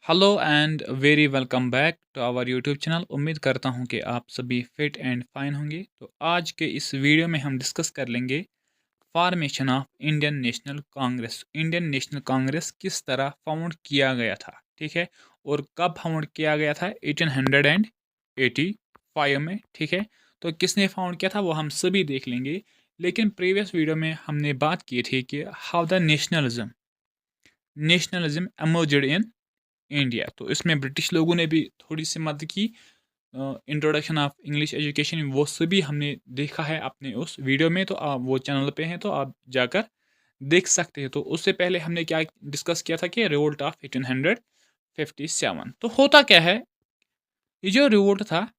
Hello and very welcome back to our YouTube channel. उम्मीद करता हूं कि आप सभी फिट एंड फाइन होंगे। तो आज के इस वीडियो में हम डिस्कस कर लेंगे formation of Indian National Congress. Indian National Congress किस तरह फाउंड किया गया था, ठीक है, और कब फाउंड किया गया था? 1885 में, ठीक है। तो किसने फाउंड किया था वो हम सभी देख लेंगे। लेकिन प्रीवियस वीडियो में हमने बात की थी कि how the nationalism emerged in India. तो इसमें ब्रिटिश लोगों ने भी थोड़ी सी मदद की। इंट्रोडक्शन ऑफ इंग्लिश एजुकेशन वो सभी हमने देखा है अपने उस वीडियो में। तो आप वो चैनल पे हैं तो आप जाकर देख सकते हैं। तो उससे पहले हमने क्या डिस्कस किया था कि रिवोल्ट ऑफ 1857। तो होता क्या है, ये जो रिवोल्ट था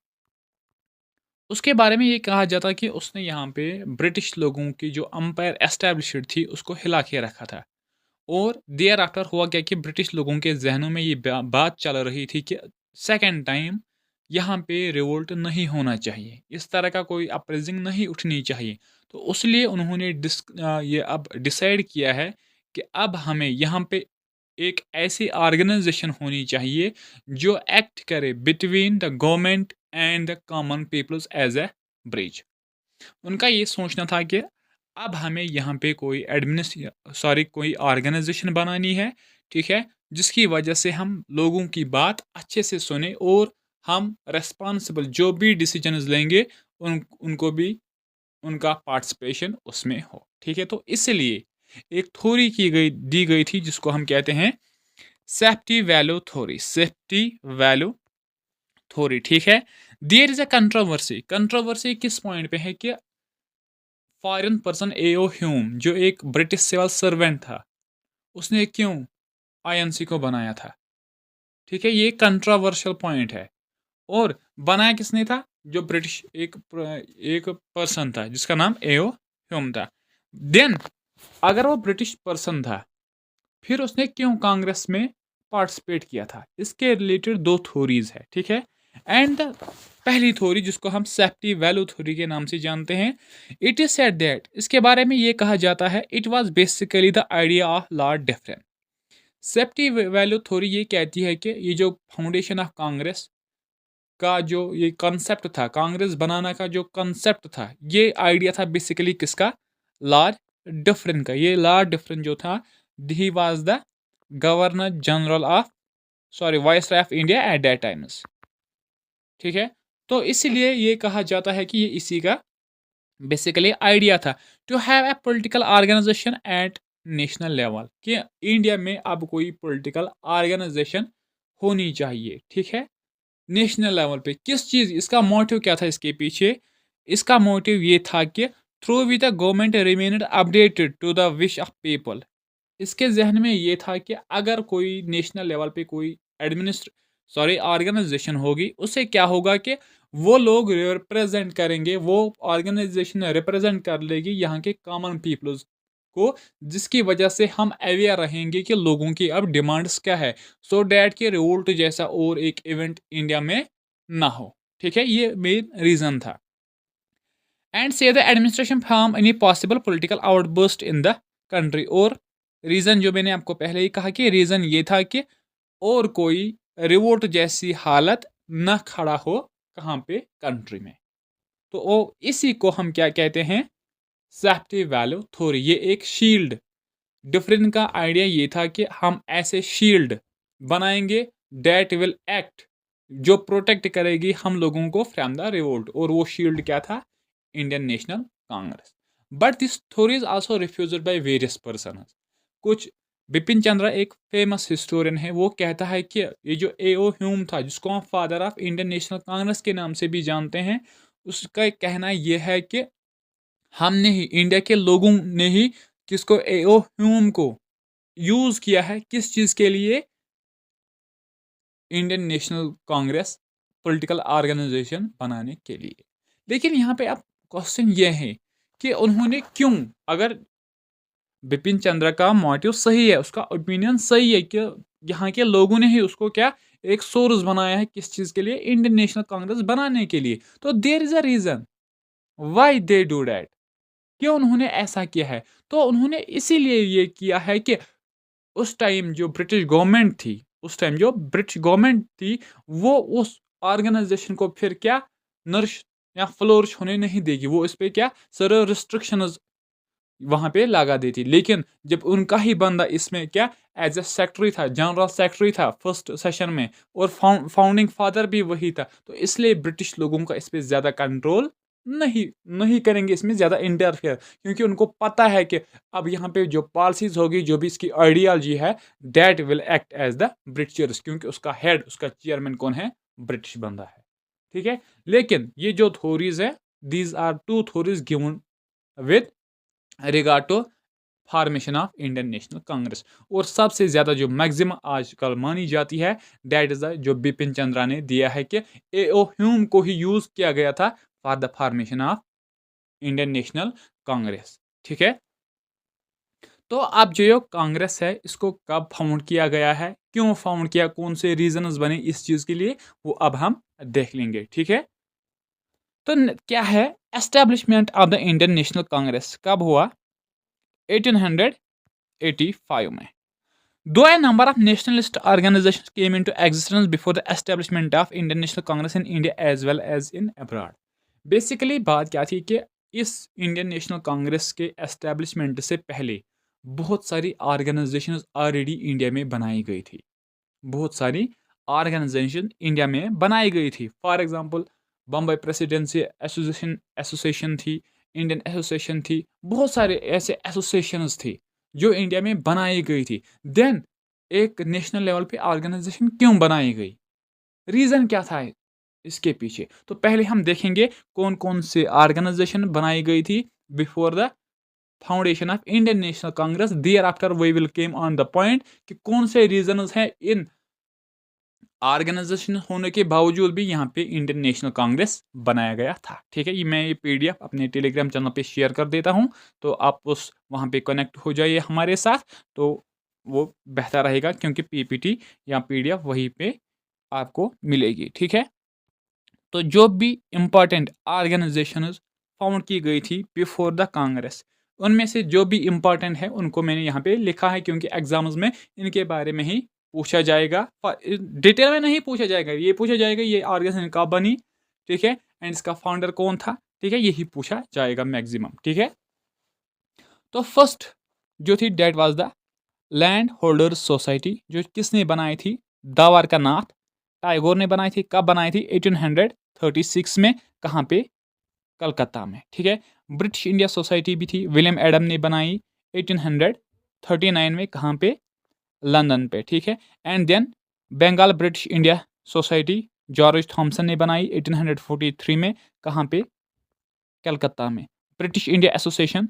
उसके बारे में ये कहा जाता कि उसने यहाँ पे ब्रिटिश लोगों की जो अंपायर एस्टेब्लिश्ड थी उसको हिला के रखा था। और देयर आफ्टर हुआ क्या कि ब्रिटिश लोगों के जहनों में ये बात चल रही थी कि सेकेंड टाइम यहाँ पे रिवोल्ट नहीं होना चाहिए, इस तरह का कोई अपराइजिंग नहीं उठनी चाहिए। तो इसलिए उन्होंने ये अब डिसाइड किया है कि अब हमें यहाँ पे एक ऐसी ऑर्गेनाइजेशन होनी चाहिए जो एक्ट करे between the government and the common peoples as a bridge. उनका ये सोचना था कि अब हमें यहाँ पे कोई ऑर्गेनाइजेशन बनानी है, ठीक है, जिसकी वजह से हम लोगों की बात अच्छे से सुने और हम रेस्पॉन्सिबल जो भी डिसीजंस लेंगे उनको भी उनका पार्टिसिपेशन उसमें हो, ठीक है। तो इसलिए एक थ्योरी दी गई थी जिसको हम कहते हैं सेफ्टी वैल्यू थ्योरी, ठीक है। There is a controversy. Controversy किस पॉइंट पे है कि फॉरेन पर्सन एओ ह्यूम जो एक ब्रिटिश सिविल सर्वेंट था, उसने क्यों आईएनसी को बनाया था, ठीक है। ये कंट्रोवर्शियल पॉइंट है। और बनाया किसने था? जो ब्रिटिश एक पर्सन था जिसका नाम एओ ह्यूम था। देन अगर वो ब्रिटिश पर्सन था, फिर उसने क्यों कांग्रेस में पार्टिसिपेट किया था? इसके रिलेटेड दो थ्योरीज है, ठीक है। एंड पहली थ्योरी जिसको हम सेफ्टी वैल्यू थ्योरी के नाम से जानते हैं, इट इज सेड दैट, इसके बारे में ये कहा जाता है, it was basically the idea of Lord different. Safety value theory ये कहती है कि ये जो फाउंडेशन ऑफ कांग्रेस का जो ये कॉन्सेप्ट था, कांग्रेस बनाना का जो कॉन्सेप्ट था, ये आइडिया था बेसिकली किसका? लॉर्ड डिफरेंट का। ये लॉर्ड डिफरेंट जो था, ही was the governor general of viceroy of India at that times, ठीक है। तो इसलिए ये कहा जाता है कि ये इसी का बेसिकली आइडिया था, to have a political organisation at national level, कि इंडिया में अब कोई पॉलिटिकल ऑर्गेनाइजेशन होनी चाहिए, ठीक है, नेशनल लेवल पे। किस चीज़, इसका मोटिव क्या था इसके पीछे? इसका मोटिव ये था कि through with the government remained updated to the wish of people. इसके जहन में ये था कि अगर कोई नेशनल लेवल पे कोई ऑर्गेनाइजेशन होगी, उससे क्या होगा कि वो लोग रिप्रेजेंट करेंगे, वो ऑर्गेनाइजेशन रिप्रेजेंट कर लेगी यहाँ के कॉमन पीपल्स को, जिसकी वजह से हम अवेयर रहेंगे कि लोगों की अब डिमांड्स क्या है, सो डैट कि रिवोल्ट जैसा और एक इवेंट इंडिया में ना हो, ठीक है। ये मेन रीजन था। एंड से the administration from any possible political outburst in the country. और रीज़न जो मैंने आपको पहले ही कहा कि रीज़न ये था कि और कोई रिवोल्ट जैसी हालत न खड़ा हो कहाँ पे? कंट्री में। तो वो इसी को हम क्या कहते हैं? Safety value theory. ये एक शील्ड, डिफरेंट का आइडिया ये था कि हम ऐसे शील्ड बनाएंगे डेट विल एक्ट, जो प्रोटेक्ट करेगी हम लोगों को फ्रॉम द रिवोल्ट। और वो शील्ड क्या था? Indian National Congress. But this theory is also refused by various person. कुछ, बिपिन चंद्रा एक फेमस हिस्टोरियन है, वो कहता है कि ये जो एओ ह्यूम था, जिसको हम फादर ऑफ इंडियन नेशनल कांग्रेस के नाम से भी जानते हैं, उसका कहना यह है कि हमने ही, इंडिया के लोगों ने ही किसको? एओ ह्यूम को यूज किया है। किस चीज के लिए? इंडियन नेशनल कांग्रेस पॉलिटिकल ऑर्गेनाइजेशन बनाने के लिए। लेकिन यहाँ पे अब क्वेश्चन ये है कि उन्होंने क्यों, अगर बिपिन चंद्र का मोटिव सही है, उसका ओपिनियन सही है कि यहाँ के लोगों ने ही उसको क्या एक सोर्स बनाया है, किस चीज के लिए? इंडियन नेशनल कांग्रेस बनाने के लिए। तो there is a reason why they do that, क्यों उन्होंने ऐसा किया है? तो उन्होंने इसीलिए ये किया है कि उस टाइम जो ब्रिटिश गवर्नमेंट थी, उस टाइम जो ब्रिटिश गवर्नमेंट थी वो उस ऑर्गेनाइजेशन को फिर क्या नरिश या फ्लोरिश होने नहीं देगी, वो इस पे क्या सारे रिस्ट्रिक्शंस वहां पे लगा देती। लेकिन जब उनका ही बंदा इसमें क्या एज ए सेक्रेटरी था, जनरल सेक्रेटरी था फर्स्ट सेशन में, और फाउंडिंग फादर भी वही था, तो इसलिए ब्रिटिश लोगों का इस पे ज्यादा कंट्रोल नहीं नहीं करेंगे, इसमें ज्यादा इंटरफेयर, क्योंकि उनको पता है कि अब यहाँ पे जो पॉलिसीज होगी, जो भी इसकी आइडियोलॉजी है, that will act as the Britishers, क्योंकि उसका हेड, उसका चेयरमैन कौन है, ब्रिटिश बंदा है। ठीक है, लेकिन ये जो थ्योरीज है, these are two theories given with regard to formation of Indian National Congress. और सबसे ज्यादा जो मैक्सिमम आजकल मानी जाती है, दैट इज जो बिपिन चंद्रा ने दिया है कि एओ ह्यूम को ही यूज किया गया था for the formation of Indian National Congress. ठीक है, तो अब जो कांग्रेस है इसको कब फाउंड किया गया है, क्यों फाउंड किया, कौन से रीजंस बने इस चीज के लिए, वो अब हम देख लेंगे। ठीक है, तो क्या है establishment of the Indian National Congress कब हुआ, 1885 में। Though a number of nationalist organizations came into existence before the establishment of Indian National Congress in India as well as in abroad. Basically बात क्या थी कि इस इंडियन नेशनल कांग्रेस के एस्टेब्लिशमेंट से पहले बहुत सारी ऑर्गेनाइजेशंस ऑलरेडी इंडिया में बनाई गई थी, बहुत सारी ऑर्गेनाइजेशन इंडिया में बनाई गई थी। For example Bombay Presidency association association थी, इंडियन एसोसिएशन थी, बहुत सारे ऐसे एसोसिएशंस थी जो इंडिया में बनाई गई थी। देन एक नेशनल लेवल पे ऑर्गेनाइजेशन क्यों बनाई गई, रीज़न क्या था इसके पीछे, तो पहले हम देखेंगे कौन कौन से ऑर्गेनाइजेशन बनाई गई थी before the foundation of Indian National Congress. Thereafter we will came on the point कि कौन से रीजंस हैं इन ऑर्गेनाइजेशन होने के बावजूद भी यहाँ पे इंडियन नेशनल कांग्रेस बनाया गया था। ठीक है, ये मैं ये पीडीएफ अपने टेलीग्राम चैनल पे शेयर कर देता हूँ, तो आप उस वहाँ पे कनेक्ट हो जाइए हमारे साथ, तो वो बेहतर रहेगा, क्योंकि पीपीटी या पीडीएफ वहीं पे आपको मिलेगी। ठीक है, तो जो भी इम्पोर्टेंट ऑर्गेनाइजेशन फाउंड की गई थी बिफोर द कांग्रेस, उनमें से जो भी इम्पोर्टेंट है उनको मैंने यहाँ पे लिखा है, क्योंकि एग्जाम्स में इनके बारे में ही पूछा जाएगा, डिटेल में नहीं पूछा जाएगा, ये पूछा जाएगा ये ऑर्गेनाइजेशन कब बनी, ठीक है, एंड इसका फाउंडर कौन था, ठीक है, यही पूछा जाएगा मैक्सिमम। ठीक है, तो फर्स्ट जो थी that was the land holders society, जो किसने बनाई थी, दावारका नाथ टैगोर ने बनाई थी। कब बनाई थी, 1836 में। कहाँ पे, कलकत्ता में। ठीक है, ब्रिटिश इंडिया सोसाइटी भी थी, विलियम एडम ने बनाई 1839 में। कहाँ पे, लंदन पे। ठीक है, and then Bengal British India Society George Thomson ने बनाई 1843 में। कहाँ पे, कलकत्ता में। ब्रिटिश इंडिया एसोसिएशन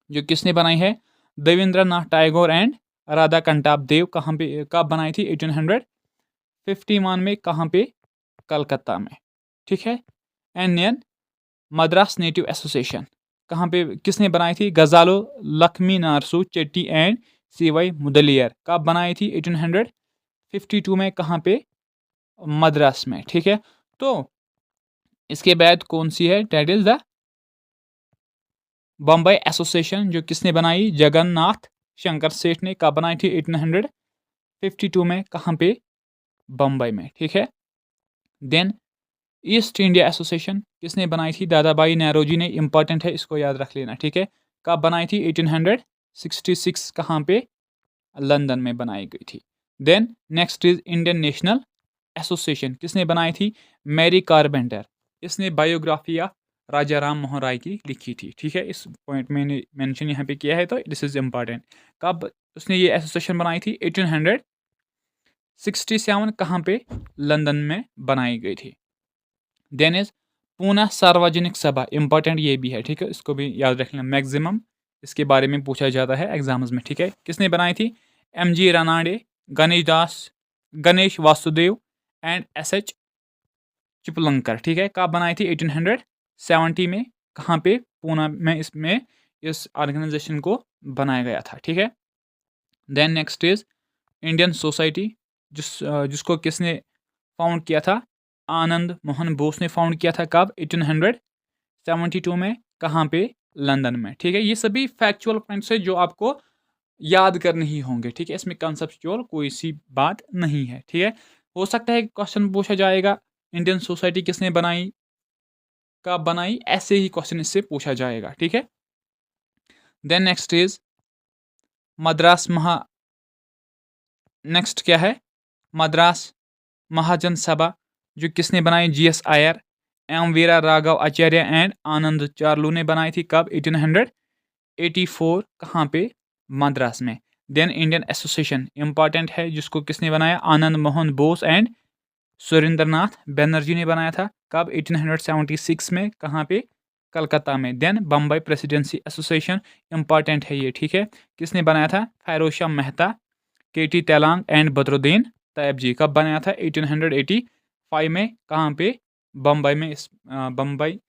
जो किसने बनाई है, देवेंद्र नाथ टैगोर एंड राधा कंटाप देव। कहाँ पे, कब बनाई थी, 1851 में। कहाँ पे, कलकत्ता में। ठीक है, and then Madras native association कहाँ पे, किसने बनाई थी, गजालो लक्ष्मी नारसू चेट्टी एंड सीवाई मुदलियर। कब बनाई थी, 1852 में। कहाँ पे, मद्रास में। ठीक है, तो इसके बाद कौन सी है, that is the Bombay association, जो किसने बनाई, जगन्नाथ शंकर सेठ ने। कब बनाई थी, 1852 में। कहाँ पे, बम्बई में। ठीक है, देन ईस्ट इंडिया एसोसिएशन किसने बनाई थी, दादा भाई नौरोजी ने। इंपॉर्टेंट है, इसको याद रख लेना। ठीक है, कब बनाई थी, 1866। कहाँ पे, लंदन में बनाई गई थी। Then next is Indian National Association, किसने बनाई थी, मैरी कारपेंटर। इसने बायोग्राफी ऑफ राजा राम मोहन राय की लिखी थी। ठीक है, इस पॉइंट मैंने मेंशन यहाँ पे किया है, तो दिस इज इम्पॉर्टेंट। कब उसने ये एसोसिएशन बनाई थी, 1867। कहाँ पे, लंदन में बनाई गई थी। देन इज पूना सार्वजनिक सभा, इंपॉर्टेंट ये भी है। ठीक है, इसको भी याद रख लेना, मैक्सिमम इसके बारे में पूछा जाता है एग्जाम्स में। ठीक है, किसने बनाई थी, M G Ranade, Ganesh Vasudev and S H Chiplunkar. ठीक है, कब बनाई थी, 1870 में। कहाँ पे, पूना में। इसमें इस ऑर्गेनाइजेशन को बनाया गया था। ठीक है, then next is Indian Society, जिसको किसने फाउंड किया था, आनंद मोहन बोस ने फाउंड किया था। कब, 1872 में। कहाँ पे, लंदन में। ठीक है, ये सभी फैक्चुअल पॉइंट्स है जो आपको याद करने ही होंगे, ठीक है। इसमें कंसेप्चुअल कोई सी बात नहीं है, ठीक है। हो सकता है क्वेश्चन पूछा जाएगा इंडियन सोसाइटी किसने बनाई, कब बनाई, ऐसे ही क्वेश्चन इससे पूछा जाएगा, ठीक है। देन नेक्स्ट इज मद्रास महा नेक्स्ट क्या है, मद्रास महाजन सभा जो किसने बनाई, GS Aiyer, M Veera Raghava Acharya and Ananda Charlu ने बनाई थी, कब, 1884, कहाँ पे, मद्रास में। देन इंडियन एसोसिएशन इंपॉर्टेंट है, जिसको किसने बनाया, आनंद मोहन बोस एंड सुरेंद्रनाथ बनर्जी ने बनाया था, कब, 1876 में, कहाँ पे, कलकत्ता में। देन बम्बई प्रेसिडेंसी एसोसिएशन इंपॉर्टेंट है ये, ठीक है, किसने बनाया था, Firoz Shah Mehta, K T Telang and Badruddin Tyabji, कब बनाया था, 1885 में, कहाँ पे, बम्बई में, बम्बई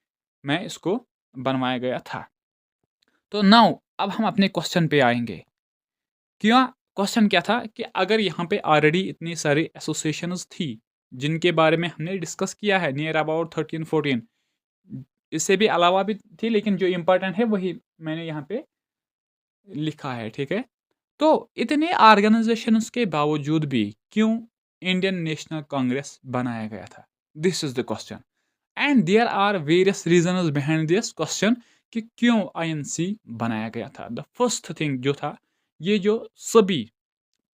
में इसको बनवाया गया था। तो नाउ अब हम अपने क्वेश्चन पे आएंगे। क्यों, क्वेश्चन क्या था कि अगर यहाँ पे ऑलरेडी इतनी सारी एसोसिएशंस थी जिनके बारे में हमने डिस्कस किया है, नियर अबाउट 13-14, इससे भी अलावा भी थी, लेकिन जो इम्पोर्टेंट है वही मैंने यहाँ पे लिखा है, ठीक है। तो इतने ऑर्गेनाइजेशंस के बावजूद भी क्यों इंडियन नेशनल कांग्रेस बनाया गया था, this is the question, and there are various reasons behind this question कि क्यों आईएनसी बनाया गया था। द फर्स्ट थिंग जो था, ये जो सभी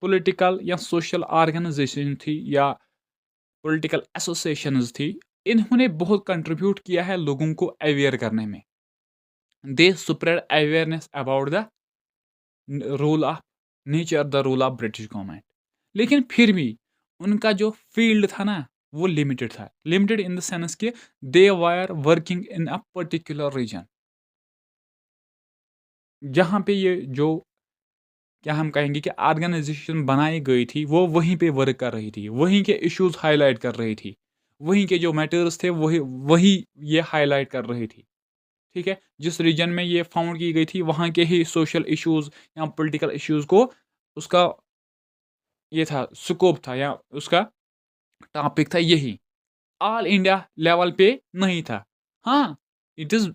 पॉलिटिकल या सोशल ऑर्गेनाइजेशन थी या पॉलिटिकल एसोसिएशंस थी, इन्होंने बहुत कंट्रीब्यूट किया है लोगों को अवेयर करने में। They spread awareness about the rule of nature, the rule of British government. लेकिन फिर भी उनका जो फील्ड था ना, वो लिमिटेड था। लिमिटेड इन द सेंस कि they were working in a particular region, जहाँ पे ये जो क्या हम कहेंगे कि ऑर्गेनाइजेशन बनाई गई थी, वो वहीं पे वर्क कर रही थी, वहीं के इश्यूज हाईलाइट कर रही थी, वहीं के जो मैटर्स थे वही वही ये हाईलाइट कर रही थी, ठीक है। जिस रीजन में ये फाउंड की गई थी, वहाँ के ही सोशल इश्यूज या पॉलिटिकल इश्यूज को उसका ये था, स्कोप था या उसका टॉपिक था यही, ऑल इंडिया लेवल पे नहीं था। हाँ, इट इज़,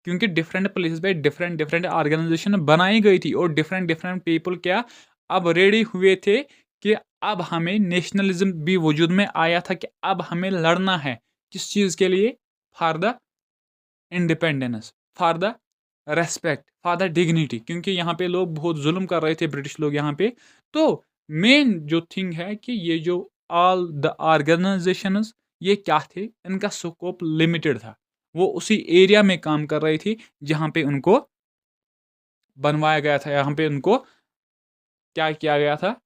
क्योंकि डिफरेंट प्लेसेस पे डिफरेंट डिफरेंट ऑर्गेनाइजेशन बनाई गई थी और डिफरेंट डिफरेंट पीपल क्या अब रेडी हुए थे कि अब हमें नेशनलिज्म भी वजूद में आया था कि अब हमें लड़ना है, किस चीज़ के लिए, for the independence, for the respect, for the dignity, क्योंकि यहाँ पे लोग बहुत जुल्म कर रहे थे, ब्रिटिश लोग यहाँ पे। तो मेन जो थिंग है कि ये जो ऑल द ऑर्गेनाइजेशंस, ये क्या थे, इनका स्कोप लिमिटेड था, वो उसी एरिया में काम कर रही थी जहाँ पे उनको बनवाया गया था, यहाँ पे उनको क्या किया गया था,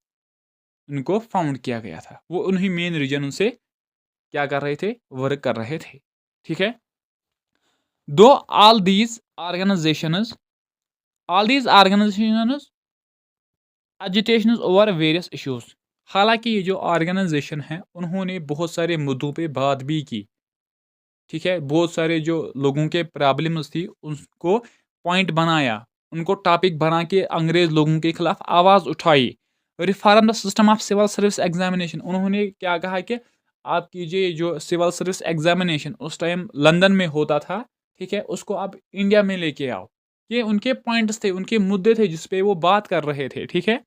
उनको फाउंड किया गया था, वो उन्हीं मेन रीजन से क्या कर रहे थे, वर्क कर रहे थे, ठीक है। दो all these organisations all these organizations agitation over various issues, हालांकि ये जो ऑर्गेनाइजेशन है उन्होंने बहुत सारे मुद्दों पे बात भी की, ठीक है। बहुत सारे जो लोगों के प्रॉब्लम्स थी उसको पॉइंट बनाया, उनको टॉपिक बना के अंग्रेज लोगों के खिलाफ आवाज़ उठाई। Reform the system of civil service examination, उन्होंने क्या कहा कि आप कीजिए जो सिविल सर्विस एग्जामिनेशन उस टाइम लंदन में होता था, ठीक है, उसको आप इंडिया में लेके आओ। ये उनके पॉइंट्स थे, उनके मुद्दे थे जिसपे वो बात कर रहे थे, ठीक है।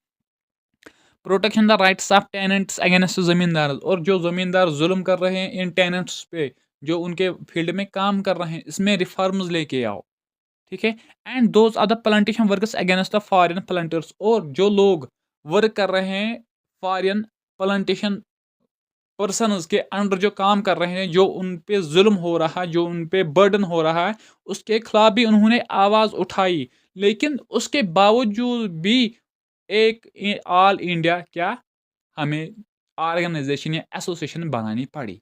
Protection the rights of tenants against जमींदार, और जो जमींदार जुल्म कर रहे हैं इन टेनेंट्स पे, जो उनके फील्ड में काम कर रहे हैं, इसमें रिफॉर्म्स लेके आओ, ठीक है। And those other plantation workers against the foreign planters, और जो लोग वर्क कर रहे हैं फॉरेन प्लांटेशन पर्सनस के अंडर जो काम कर रहे हैं, जो उन पे जुल्म हो रहा है, जो उन पे बर्डन हो रहा है, उसके खिलाफ भी उन्होंने आवाज़ उठाई। लेकिन उसके बावजूद भी एक ऑल इंडिया क्या हमें ऑर्गेनाइजेशन या एसोसिएशन बनानी पड़ी,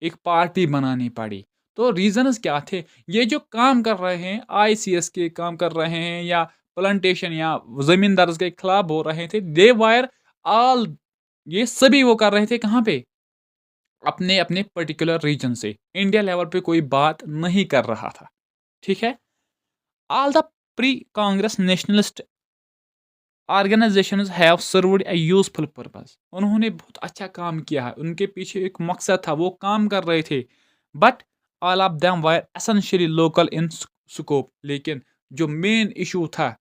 एक पार्टी बनानी पड़ी। तो रीजंस क्या थे, ये जो काम कर रहे हैं, आईसीएस के काम कर रहे हैं या प्लांटेशन या जमींदार के खिलाफ हो रहे थे, दे वायर ऑल, ये सभी वो कर रहे थे कहाँ पे, अपने अपने पर्टिकुलर रीजन से, इंडिया लेवल पे कोई बात नहीं कर रहा था, ठीक है। All the pre Congress nationalist organisations have served A useful purpose, उन्होंने बहुत अच्छा काम किया है, उनके पीछे एक मकसद था, वो काम कर रहे थे। But all of them were essentially local in scope, लेकिन जो मेन इशू था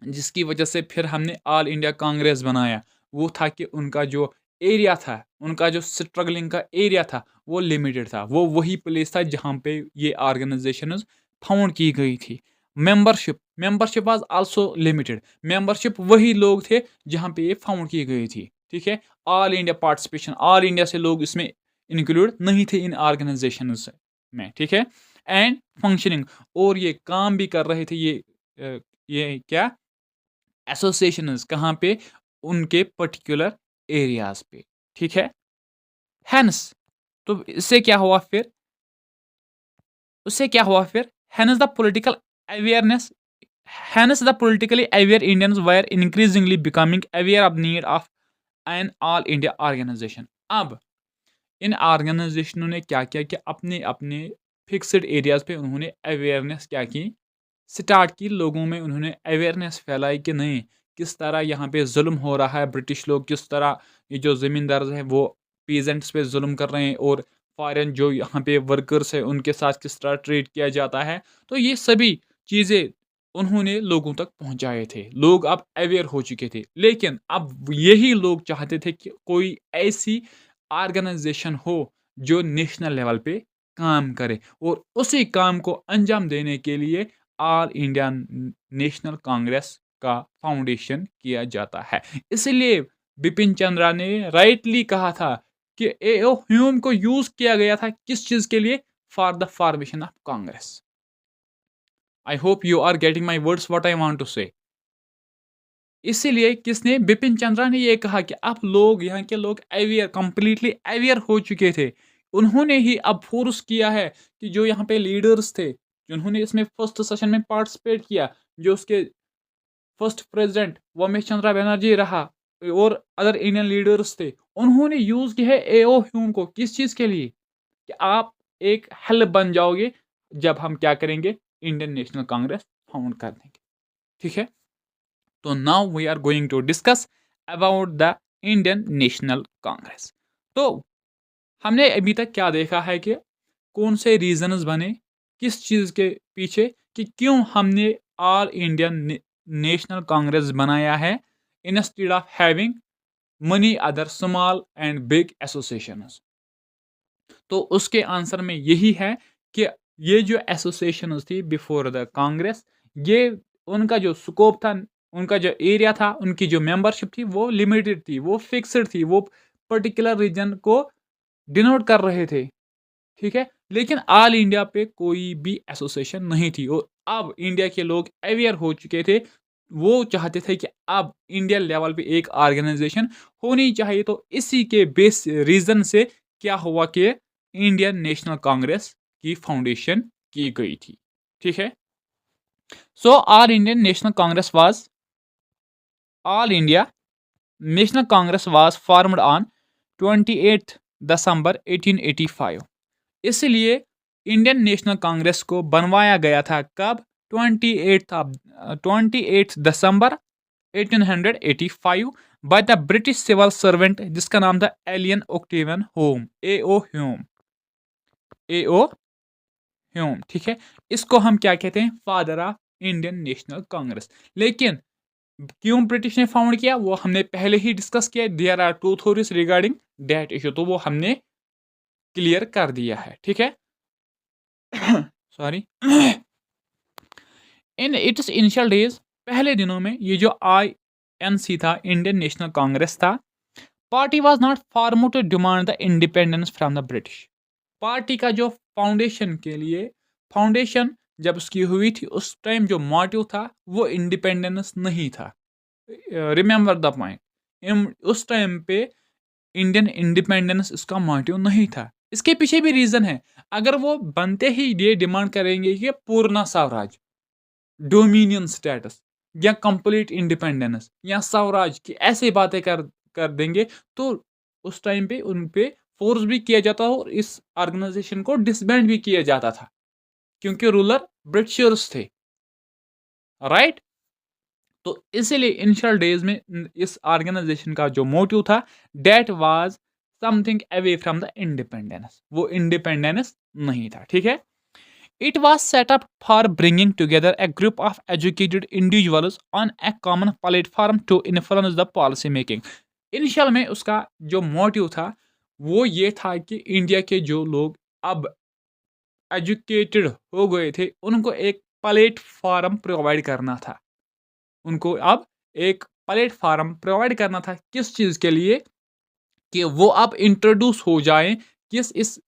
जिसकी वजह से फिर हमने ऑल इंडिया कांग्रेस बनाया। वो था कि उनका जो एरिया था, उनका जो स्ट्रगलिंग का एरिया था, वो लिमिटेड था। वो वही प्लेस था जहाँ पे ये ऑर्गेनाइजेशंस फाउंड की गई थी। Membership was also limited. Membership वही लोग थे जहाँ पे ये फाउंड की गई थी। ठीक है, all India participation, all India से लोग इसमें इंक्लूड नहीं थे इन ऑर्गेनाइजेशंस में। ठीक है, एंड फंक्शनिंग, और ये काम भी कर रहे थे ये क्या एसोसिएशंस कहाँ पे, उनके पर्टिकुलर एरियाज पे। ठीक है, हेंस, तो इससे क्या हुआ फिर, उससे क्या हुआ फिर, hence the political awareness, hence the politically aware Indians were increasingly becoming aware of need of an all India organization। अब इन ऑर्गेनाइजेशनों ने क्या किया कि अपने अपने फिक्स्ड एरियाज पे उन्होंने अवेयरनेस क्या की, स्टार्ट की। लोगों में उन्होंने अवेयरनेस फैलाई कि नहीं, किस तरह यहाँ पे जुल्म हो रहा है, ब्रिटिश लोग किस तरह ये जो ज़मींदार हैं वो पीजेंट्स पे जुल्म कर रहे हैं, और फॉरेन जो यहाँ पे वर्कर्स हैं उनके साथ किस तरह ट्रीट किया जाता है। तो ये सभी चीज़ें उन्होंने लोगों तक पहुँचाए थे। लोग अब अवेयर हो चुके थे, लेकिन अब यही लोग चाहते थे कि कोई ऐसी ऑर्गेनाइजेशन हो जो नेशनल लेवल पे काम करे, और उसी काम को अंजाम देने के लिए ऑल इंडिया नेशनल कांग्रेस का फाउंडेशन किया जाता है। इसलिए बिपिन चंद्रा ने राइटली कहा था कि एओ ह्यूम को यूज किया गया था किस चीज के लिए, for the formation of Congress. I hope you are getting my words what I want to say. इसीलिए किसने, बिपिन चंद्रा ने ये कहा कि अब लोग, यहाँ के लोग अवेयर, कंप्लीटली अवेयर हो चुके थे। उन्होंने ही अब फोर्स किया है कि जो यहाँ पे लीडर्स थे, जिन्होंने इसमें फर्स्ट सेशन में पार्टिसिपेट किया, जो उसके फर्स्ट प्रेसिडेंट वमेश चंद्रा बनर्जी रहा, और अदर इंडियन लीडर्स थे, उन्होंने यूज किया है एओ ह्यूम को किस चीज के लिए, कि आप एक हेल्प बन जाओगे जब हम क्या करेंगे, इंडियन नेशनल कांग्रेस फाउंड कर देंगे। ठीक है, तो now we are going to discuss about the Indian National Congress. तो हमने अभी तक क्या देखा है कि कौन से रीजंस बने किस चीज के पीछे, कि क्यों हमने ऑल इंडियन नेशनल कांग्रेस बनाया है instead of having money other small and big associations. तो उसके आंसर में यही है कि ये जो एसोसिएशन थी बिफोर द कांग्रेस, ये उनका जो स्कोप था, उनका जो एरिया था, उनकी जो मेंबरशिप थी वो लिमिटेड थी, वो फिक्स्ड थी, वो पर्टिकुलर रीजन को डिनोट कर रहे थे। ठीक है, लेकिन ऑल इंडिया पे कोई भी एसोसिएशन नहीं थी, और अब इंडिया के लोग अवेयर हो चुके थे। वो चाहते थे कि अब इंडिया लेवल पे एक ऑर्गेनाइजेशन होनी चाहिए। तो इसी के बेस रीजन से क्या हुआ कि इंडियन नेशनल कांग्रेस की फाउंडेशन की गई थी। ठीक है, so all Indian National Congress was all India national Congress was formed on 28 दिसंबर 1885। इसलिए इंडियन नेशनल कांग्रेस को बनवाया गया था कब, 28 दिसंबर 1885 by the British civil servant, जिसका नाम था Allan Octavian Hume, A O Hume, A O Hume. ठीक है, इसको हम क्या कहते हैं, फादर ऑफ इंडियन नेशनल कांग्रेस। लेकिन क्यों ब्रिटिश ने फाउंड किया वो हमने पहले ही डिस्कस किया, there are two theories regarding that issue, तो वो हमने क्लियर कर दिया है। ठीक है, sorry. In its initial days, पहले दिनों में ये जो INC था, इंडियन नेशनल कांग्रेस था, party was not form to demand the independence from the British. Party का जो फाउंडेशन के लिए, फाउंडेशन जब उसकी हुई थी उस टाइम जो मोटिव था वो इंडिपेंडेंस नहीं था। रिमेंबर द पॉइंट, उस टाइम पे इंडियन इंडिपेंडेंस इसका मोटिव नहीं था। इसके पीछे भी रीजन है। अगर वो बनते ही ये डिमांड करेंगे कि पूर्ण स्वराज, डोमिनियन स्टेटस, या कंप्लीट इंडिपेंडेंस, या स्वराज की ऐसी बातें कर देंगे, तो उस टाइम पे उन पे फोर्स भी किया जाता और इस ऑर्गेनाइजेशन को डिसबैंड भी किया जाता था, क्योंकि रूलर ब्रिटिशर्स थे, राइट। तो इसीलिए इनिशियल डेज में इस ऑर्गेनाइजेशन का जो मोटिव था, that was something away from the independence, वो इंडिपेंडेंस नहीं था। ठीक है, It was set up for bringing together a group of educated individuals on a common platform to influence the policy making. Initial में उसका जो motive था वो ये था कि इंडिया के जो लोग अब एजुकेटेड हो गए थे उनको एक प्लेटफॉर्म प्रोवाइड करना था। उनको अब एक प्लेटफॉर्म प्रोवाइड करना था किस चीज़ के लिए कि वो अब इंट्रोड्यूस हो जाएं किस इस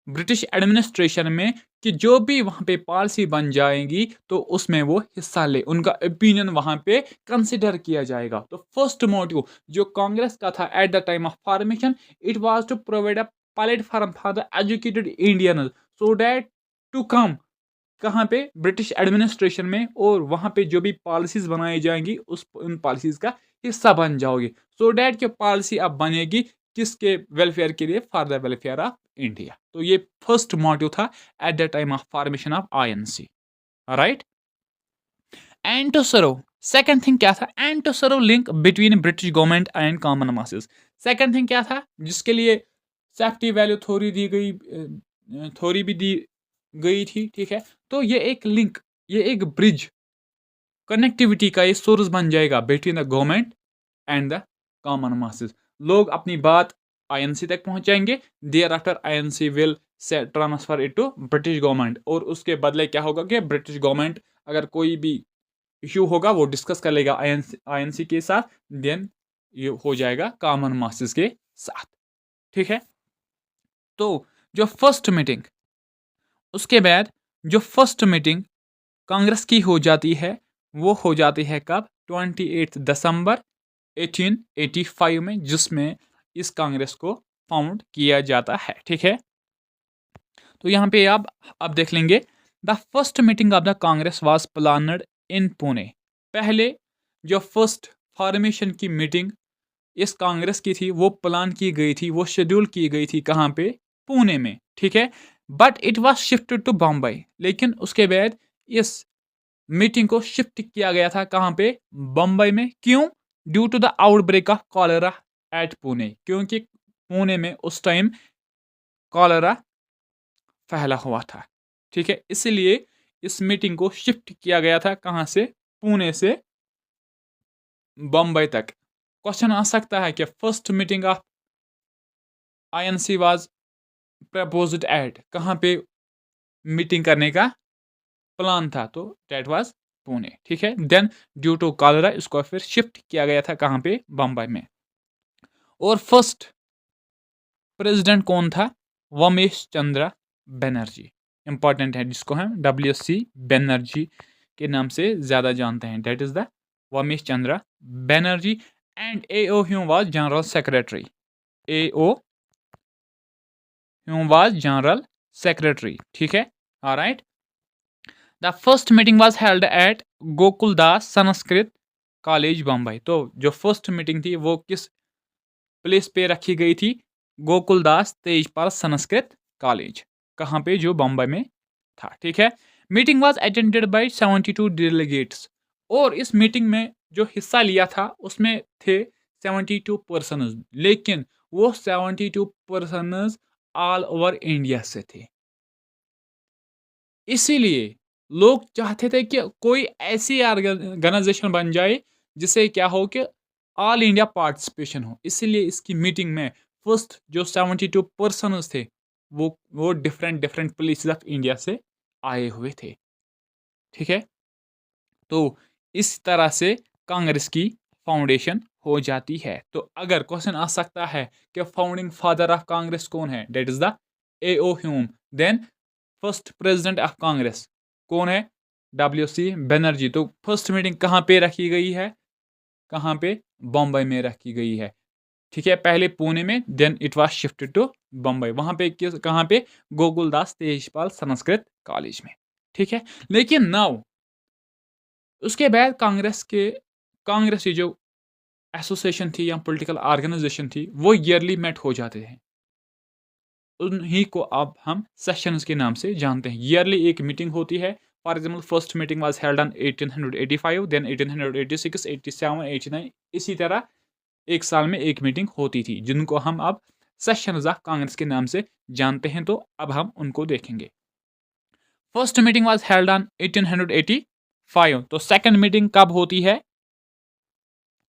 ब्रिटिश एडमिनिस्ट्रेशन में कि जो भी वहाँ पे पॉलिसी बन जाएगी तो उसमें वो हिस्सा ले, उनका ओपिनियन वहाँ पे कंसिडर किया जाएगा। तो फर्स्ट मोटिव जो कांग्रेस का था at the time of formation, it was to provide a platform for the educated Indian so that to come कहाँ पे ब्रिटिश एडमिनिस्ट्रेशन में और वहाँ पे जो भी पॉलिसीज बनाई जाएंगी उन पॉलिसीज का हिस्सा बन जाओगे सो डैट कि पॉलिसी अब बनेगी किसके वेलफेयर के लिए, for the welfare of India. तो ये फर्स्ट मोटिव था at the time of formation of INC, right. And to serve, second thing क्या था, and to serve link between British government and common masses. Second thing क्या था जिसके लिए safety value थोड़ी दी गई, थोड़ी भी दी गई थी, ठीक है। तो ये एक लिंक, ये एक ब्रिज, कनेक्टिविटी का ये सोर्स बन जाएगा between the government and the common masses. लोग अपनी बात आईएनसी तक पहुंचाएंगे, देयर आफ्टर आईएनसी विल से transfer it to British government, और उसके बदले क्या होगा कि ब्रिटिश गवर्नमेंट अगर कोई भी इशू होगा वो डिस्कस कर लेगा आईएनसी के साथ, देन ये हो जाएगा कॉमन मासेस के साथ, ठीक है। तो जो फर्स्ट मीटिंग, उसके बाद जो फर्स्ट मीटिंग कांग्रेस की हो जाती है वो हो जाती है कब, 28 दिसंबर 1885 में, जिसमें इस कांग्रेस को फाउंड किया जाता है, ठीक है। तो यहाँ पे आप अब देख लेंगे, the first meeting of the Congress was planned in Pune. पहले जो फर्स्ट फॉर्मेशन की मीटिंग इस कांग्रेस की थी वो प्लान की गई थी, वो शेड्यूल की गई थी कहाँ पे, पुणे में, ठीक है। But it was shifted to Bombay, लेकिन उसके बाद इस मीटिंग को शिफ्ट किया गया था कहाँ पे, बम्बई में। क्यों? Due to the outbreak of cholera at Pune, क्योंकि पुणे में उस टाइम कॉलेरा फैला हुआ था, ठीक है। इसलिए इस मीटिंग को शिफ्ट किया गया था कहाँ से, पुणे से बम्बई तक। क्वेश्चन आ सकता है कि first meeting of INC was proposed at, कहाँ पे मीटिंग करने का प्लान था, तो डेट वाज पुणे, ठीक है। देन ड्यू टू कॉलेरा इसको फिर शिफ्ट किया गया था कहाँ पे, बम्बई में। और फर्स्ट प्रेसिडेंट कौन था, वमेश चंद्र बनर्जी, इंपॉर्टेंट है, जिसको हम WC बनर्जी के नाम से ज्यादा जानते हैं, that is the Womesh Chandra Bonnerjee. And AO Hume was general secretary, AO Hume was general secretary, ठीक है, alright. The first meeting was held at Gokuldas Sanskrit college Bombay. तो जो फर्स्ट मीटिंग थी वो किस प्लेस पे रखी गई थी, गोकुलदास तेजपाल संस्कृत कॉलेज, कहाँ पे, जो बम्बई में था, ठीक है। Meeting was attended by 72 delegates, और इस मीटिंग में जो हिस्सा लिया था उसमें थे 72 पर्सनस, लेकिन वो 72 पर्सनस ऑल ओवर इंडिया से थे। इसीलिए लोग चाहते थे कि कोई ऐसी ऑर्गेनाइजेशन बन जाए जिससे क्या हो कि ऑल इंडिया पार्टिसिपेशन हो। इसीलिए इसकी मीटिंग में फर्स्ट जो 72 पर्सनस थे वो different different places of India से आए हुए थे, ठीक है। तो इस तरह से कांग्रेस की फाउंडेशन हो जाती है। तो अगर क्वेश्चन आ सकता है कि फाउंडिंग फादर ऑफ कांग्रेस कौन है, that is the AO Hume. Then first president of Congress कौन है, WC बनर्जी। तो फर्स्ट मीटिंग कहाँ पे रखी गई है, कहाँ पे, बम्बई में रखी गई है, ठीक है। पहले पुणे में, then it was shifted to Bombay. वहां पे कहाँ पे, गोकुलदास तेजपाल संस्कृत कॉलेज में, ठीक है। लेकिन नाउ उसके बाद कांग्रेस की जो एसोसिएशन थी या पॉलिटिकल ऑर्गेनाइजेशन थी वो ईयरली मेट हो जाते हैं, उन्हीं को अब हम सेशंस के नाम से जानते हैं। ईयरली एक मीटिंग होती है। For example first meeting was held on 1885, देन 1886, 87, 89, इसी तरह एक साल में एक मीटिंग होती थी, जिनको हम अब सेशंस ऑफ कांग्रेस के नाम से जानते हैं। तो अब हम उनको देखेंगे। First meeting was held on 1885। तो सेकंड मीटिंग कब होती है?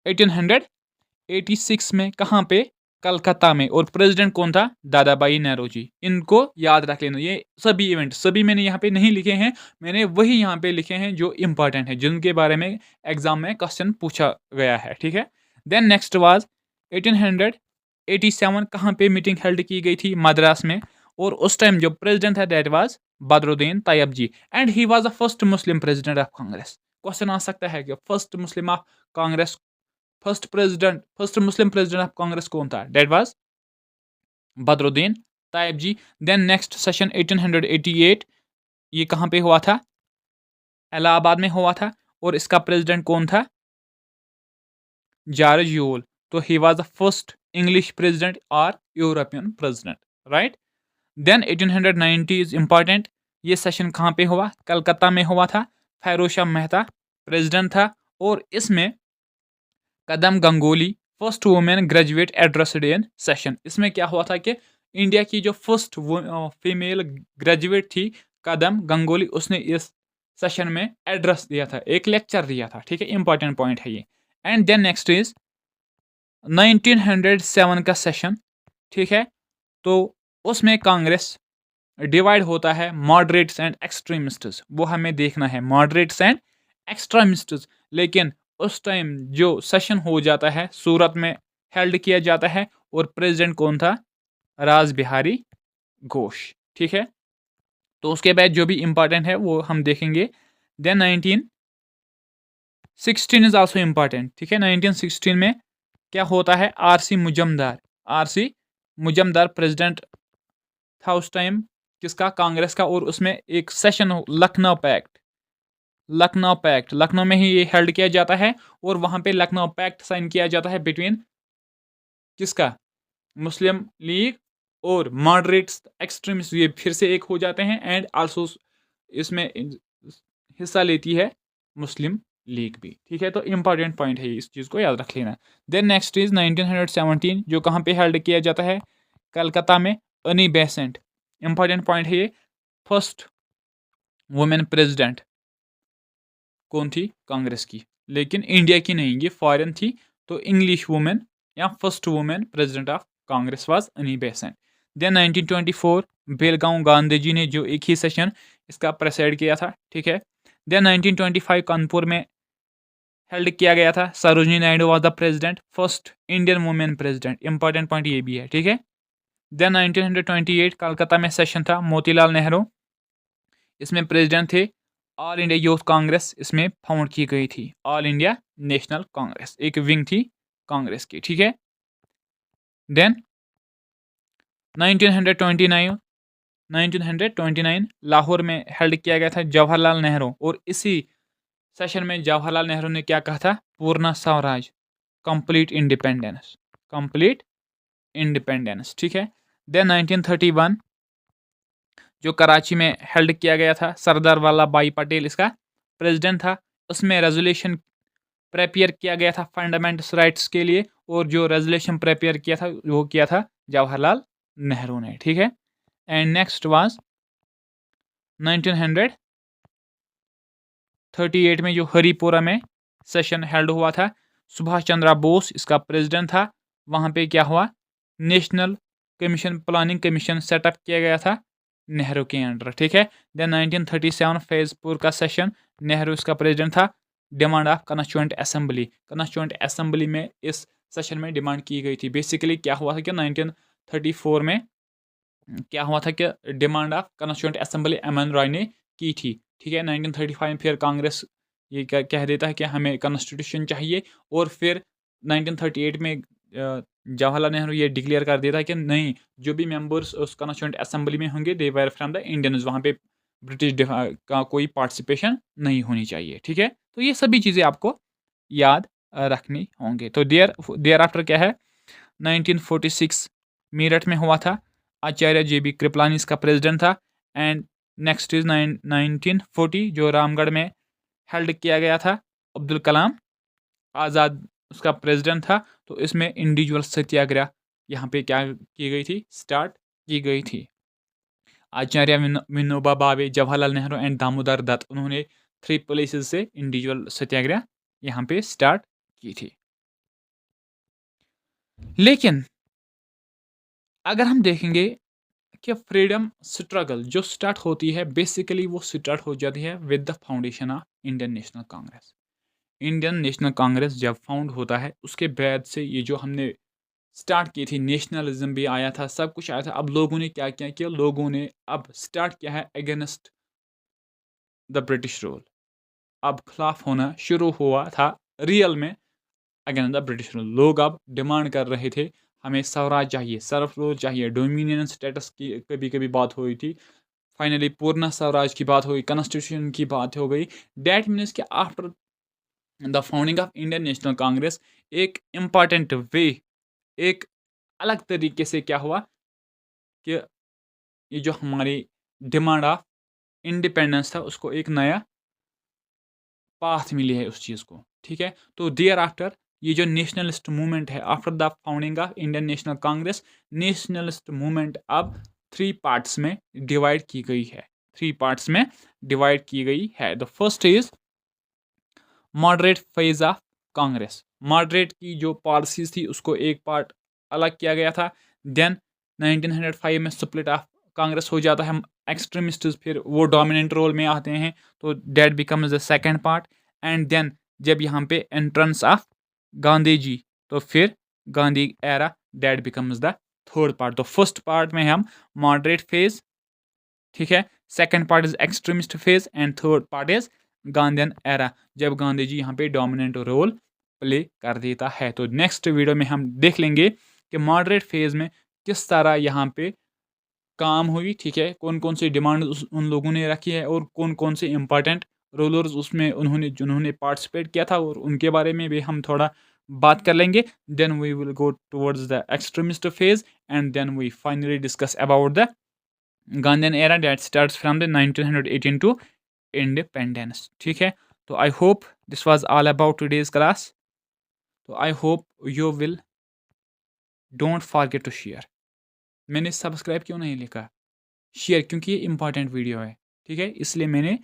1886 में। कहाँ पे? कलकत्ता में। और प्रेसिडेंट कौन था? दादा भाई नेहरू जी। इनको याद रख लेना। ये सभी इवेंट सभी मैंने यहाँ पे नहीं लिखे हैं, मैंने वही यहाँ पे लिखे हैं जो इंपॉर्टेंट है, जिनके बारे में एग्जाम में क्वेश्चन पूछा गया है। ठीक है। Then next was 1887। कहाँ पे मीटिंग हेल्ड की गई थी? मद्रास में। और उस टाइम जो प्रेसिडेंट था that was Badruddin Tyabji, and he was the first Muslim president of Congress. Question आ सकता है कि first Muslim of Congress, first Muslim president of Congress कौन था? That was Badruddin Tyabji. Then next session 1888, ये कहाँ पे हुआ था? इलाहाबाद में हुआ था। और इसका प्रेसिडेंट कौन था? George Yule. तो he was the first English president और European president, right. Then 1890 is important. ये सेशन कहाँ पे हुआ? कलकत्ता में हुआ था। फिरोज शाह मेहता प्रेसिडेंट था। और इसमें Kadam Ganguly first women graduate addressed in session. इसमें क्या हुआ था कि इंडिया की जो फर्स्ट फीमेल ग्रेजुएट थी कदम गंगोली, उसने इस सेशन में एड्रेस दिया था, एक लेक्चर दिया था। ठीक है, इंपॉर्टेंट पॉइंट है ये। एंड देन नेक्स्ट इज 1907 का सेशन। ठीक है, तो उसमें कांग्रेस डिवाइड होता है मॉडरेट्स एंड एक्सट्रीमिस्ट्स। वो हमें देखना है, मॉडरेट्स एंड एक्सट्रीमिस्ट्स। लेकिन उस टाइम जो सेशन हो जाता है सूरत में हेल्ड किया जाता है, और प्रेसिडेंट कौन था? राज बिहारी घोष। ठीक है, तो उसके बाद जो भी इंपॉर्टेंट है वो हम देखेंगे। Then 1916 is also important. ठीक है, 1916 में क्या होता है? आरसी मुजम्मदार प्रेसिडेंट था उस टाइम, किसका? कांग्रेस का। और उसमें एक सेशन लखनऊ में ही ये हेल्ड किया जाता है। और वहां पे लखनऊ पैक्ट साइन किया जाता है बिटवीन किसका? मुस्लिम लीग और मॉडरेट्स एक्सट्रीमिस्ट, ये फिर से एक हो जाते हैं। एंड आल्सो इसमें हिस्सा लेती है मुस्लिम लीग भी। ठीक है, तो इंपॉर्टेंट पॉइंट है, इस चीज़ को याद रख लेना। देन नेक्स्ट इज 1917, जो कहाँ पे हेल्ड किया जाता है? कलकत्ता में। अनी बेसेंट, इंपॉर्टेंट पॉइंट है ये। फर्स्ट वुमेन प्रेसिडेंट कौन थी? कांग्रेस की, लेकिन इंडिया की नहीं, ये फॉरेन थी। तो इंग्लिश वुमेन या first women president of Congress was अनी बेसेंट। देन 1924 बेलगांव गांधी जी ने जो एक ही सेशन इसका प्रेसाइड किया था। ठीक है। देन 1925 कानपुर में हेल्ड किया गया था। Sarojini Naidu was the president, first Indian women president. Important point ये भी है। ठीक है। देन 1928 कलकत्ता में सेशन था। मोतीलाल नेहरू इसमें प्रेसिडेंट थे। ऑल इंडिया यूथ कांग्रेस इसमें फाउंड की गई थी। ऑल इंडिया नेशनल कांग्रेस एक विंग थी कांग्रेस की। ठीक है। देन 1929 लाहौर में हेल्ड किया गया था जवाहरलाल नेहरू। और इसी सेशन में जवाहरलाल नेहरू ने क्या कहा था? पूर्ण स्वराज, कंप्लीट इंडिपेंडेंस। ठीक है। देन 1931 जो कराची में हेल्ड किया गया था, सरदार वल्लभ भाई पटेल इसका प्रेसिडेंट था। उसमें रेजोल्यूशन प्रेपेयर किया गया था फंडामेंटल राइट्स के लिए। और जो रेजोल्यूशन प्रेपेयर किया था वो किया था जवाहरलाल नेहरू ने। ठीक है। एंड नेक्स्ट वाज 1938 में जो हरिपुरा में सेशन हेल्ड हुआ था, सुभाष चंद्र बोस इसका प्रेसिडेंट था। वहाँ पे क्या हुआ? National commission, planning commission setup किया गया था नेहरू के अंडर। ठीक है। देन 1937 फैजपुर का सेशन, नेहरू इसका प्रेसिडेंट था। डिमांड ऑफ कॉन्स्टिट्यूएंट असेंबली में इस सेशन में डिमांड की गई थी। बेसिकली क्या हुआ था कि 1934 में क्या हुआ था कि demand of constituent assembly M.N.. Roy ने की थी। ठीक है। 1935 फिर कांग्रेस ये कह देता है कि हमें कॉन्स्टिट्यूशन चाहिए। और फिर 1938 में जवाहरलाल नेहरू ये डिक्लेयर कर देता है कि नहीं, जो भी मेंबर्स उस कॉन्स्टिट्यूएंट असेंबली में होंगे दे वर फ्रॉम द इंडियंस, वहाँ पे ब्रिटिश का कोई पार्टिसिपेशन नहीं होनी चाहिए। ठीक है। तो ये सभी चीज़ें आपको याद रखनी होंगे। तो देयर आफ्टर क्या है? 1946 मेरठ में हुआ था। आचार्य JB कृपलानी इसका प्रेसिडेंट था। एंड नेक्स्ट इज 1940 जो रामगढ़ में हेल्ड किया गया था, अब्दुल कलाम आज़ाद उसका प्रेसिडेंट था। तो इसमें इंडिविजुअल सत्याग्रह यहाँ पे क्या की गई थी? स्टार्ट की गई थी। आचार्य विनोबा भावे, जवाहरलाल नेहरू एंड दामोदर दत्त, उन्होंने 3 प्लेसेस से इंडिविजुअल सत्याग्रह यहाँ पे स्टार्ट की थी। लेकिन अगर हम देखेंगे कि फ्रीडम स्ट्रगल जो स्टार्ट होती है, बेसिकली वो स्टार्ट हो जाती है with the foundation of Indian National Congress. Indian National Congress जब फाउंड होता है, उसके बाद से ये जो हमने स्टार्ट की थी, नेशनलिज्म भी आया था, सब कुछ आया था। अब लोगों ने क्या किया कि लोगों ने अब स्टार्ट किया है अगेंस्ट द ब्रिटिश रूल। अब खिलाफ होना शुरू हुआ था रियल में अगेंस्ट द ब्रिटिश रूल। लोग अब डिमांड कर रहे थे, हमें स्वराज चाहिए, सेल्फ रूल चाहिए, डोमिनियन स्टेटस की कभी कभी बात हुई थी। फाइनली पूर्ण स्वराज की बात हुई, कॉन्स्टिट्यूशन की बात हो गई। डैट मीन्स कि after the founding of Indian National Congress एक इम्पॉर्टेंट वे, एक अलग तरीके से क्या हुआ कि ये जो हमारी डिमांड ऑफ इंडिपेंडेंस था, उसको एक नया पाथ मिली है उस चीज़ को। ठीक है, तो देयर आफ्टर ये जो नेशनलिस्ट मूवमेंट है, after the founding of Indian National Congress, nationalist movement अब 3 पार्ट्स में डिवाइड की गई है। 3 पार्ट्स में डिवाइड की गई है। The first is moderate phase of Congress. Moderate की जो पॉलिसीज थी उसको एक पार्ट अलग किया गया था। देन 1905 में स्प्लिट ऑफ कांग्रेस हो जाता है। एक्सट्रीमिस्ट फिर वो डोमिनेंट रोल में आते हैं, तो that becomes the second part. And then जब यहाँ पे एंट्रेंस ऑफ गांधी जी, तो फिर Gandhi era, that becomes the third part. तो फर्स्ट पार्ट में हम मॉडरेट फेज, ठीक है, second part is extremist phase and third part is Gandhian era, जब गांधी जी यहाँ पे डोमिनेंट रोल प्ले कर देता है। तो नेक्स्ट वीडियो में हम देख लेंगे कि मॉडरेट फेज में किस तरह यहाँ पे काम हुई, ठीक है, कौन कौन सी डिमांड उन लोगों ने रखी है और कौन कौन से इंपॉर्टेंट रूलर्स उसमें जिन्होंने पार्टिसिपेट किया था, और उनके बारे में भी हम थोड़ा बात कर लेंगे। Then we will go towards the extremist phase and then we finally discuss about the Gandhian era that starts from the 1918 to independence। ठीक है, तो I hope this was all about today's class. तो I hope you will don't forget to share. मैंने subscribe क्यों नहीं लिखा, share, क्योंकि ये इंपॉर्टेंट वीडियो है। ठीक है, इसलिए मैंने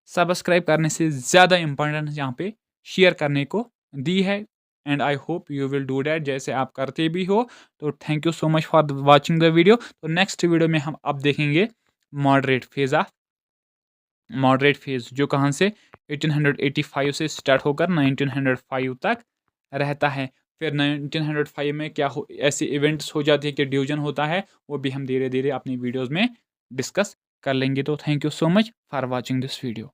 सब्सक्राइब करने से ज़्यादा इंपॉर्टेंस यहाँ पे शेयर करने को दी है। And I hope you will do that, जैसे आप करते भी हो। तो thank you so much for watching the video. तो नेक्स्ट वीडियो में हम अब देखेंगे मॉडरेट फेज जो कहाँ से 1885 से स्टार्ट होकर 1905 तक रहता है। फिर 1905 में क्या हो, ऐसे इवेंट्स हो जाते हैं कि डिवीजन होता है, वो भी हम धीरे धीरे अपनी वीडियोज़ में डिस्कस कर लेंगे। तो thank you so much for watching this video.